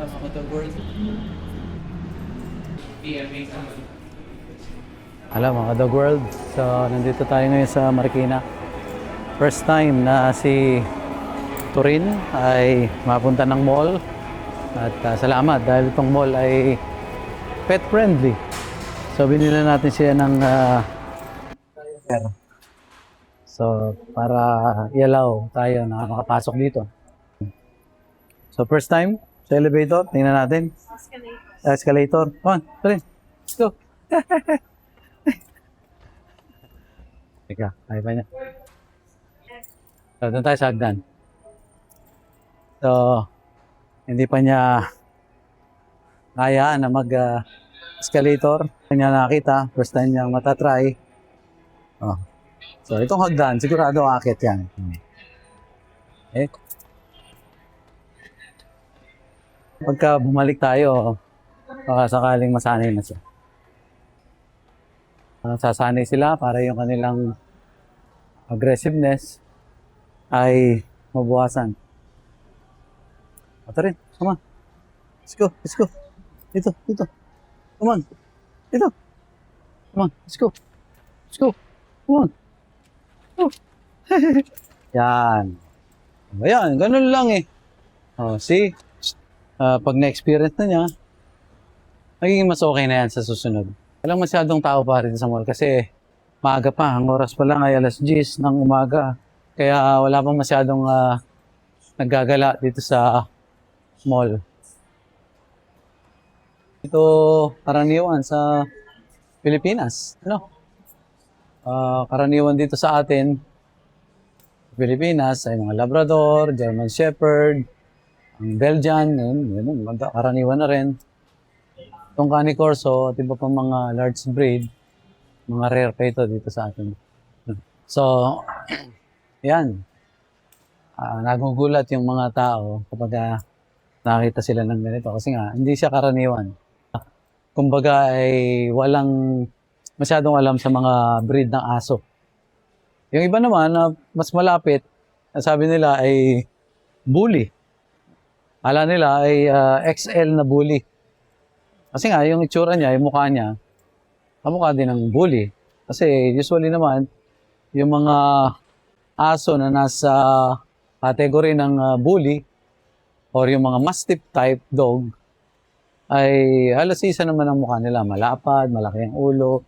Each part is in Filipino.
Tama ko the world. Alam mga Dog World, so nandito tayo ngayon sa Marikina. First time na si Turin ay mapunta ng mall. At salamat dahil itong mall ay pet friendly. So binili natin siya ng so para i-allow tayo na makapasok dito. So first time sa elevator, tingnan natin. Escalator. Come on, Turin. Let's go. Teka, kaya pa niya. So, doon tayo sa hagdan. So, hindi pa niya kaya na mag-escalator. Hindi niya nakita. First time niya matatry. Oh. So, itong hagdan, sigurado akit yan. Okay. Pagka bumalik tayo, baka sakaling masanay na siya. Sasanay sila para yung kanilang aggressiveness ay mabawasan. Ito rin, come on. Let's go, let's go. Dito, dito. Come on. Dito. Come on, let's go. Let's go. Come on. Oh. Yan. Ayan, ganun lang eh. Oh, see? Pag na-experience na niya, magiging mas okay na yan sa susunod. Walang masyadong tao pa rin sa mall kasi maaga pa. Ang oras pa lang ay 10:00 ng umaga. Kaya wala pang masyadong naggagala dito sa mall. Ito karaniwan sa Pilipinas. Ano? Karaniwan dito sa atin, Pilipinas, ay mga Labrador, German Shepherd, ang Belgian, yun, karaniwan na rin. Itong Cane Corso at iba pang mga large breed, mga rare pa ito dito sa atin. So, yan. Nagugulat yung mga tao kapag nakita sila ng ganito. Kasi nga, hindi siya karaniwan. Kumbaga ay walang masyadong alam sa mga breed ng aso. Yung iba naman na mas malapit, sabi nila ay bully. Ala nila ay XL na bully. Kasi nga, yung itsura niya, yung mukha niya, kamukha din ng bully. Kasi usually naman, yung mga aso na nasa category ng bully or yung mga mastiff type dog, ay halos isa naman ang mukha nila. Malapad, malaki ang ulo,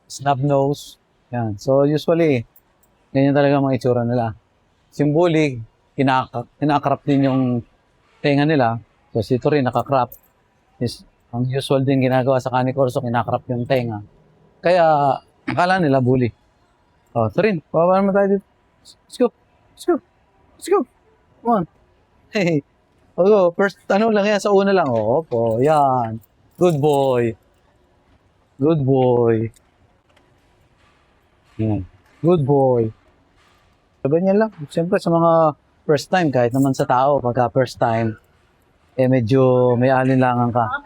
snub nose. Yan. So usually, ganyan talaga mga itsura nila. Yung bully, kinakrap din yung tenga nila. So, ito rin, nakakrap. Ang usual din ginagawa sa Cane Corso, kinakrap yung tenga. Kaya, akala nila bully. Oh, ito rin, pababa naman tayo dito. Let's go, let's go, let's go. Come on. Hey, oh, first, ano lang yan, sa una lang. Oh, opo, yan. Good boy. Good boy. Yan. Good boy. Ganyan lang. Siyempre, sa mga first time, kahit naman sa tao, pagka first time, medyo may alinlangan ka.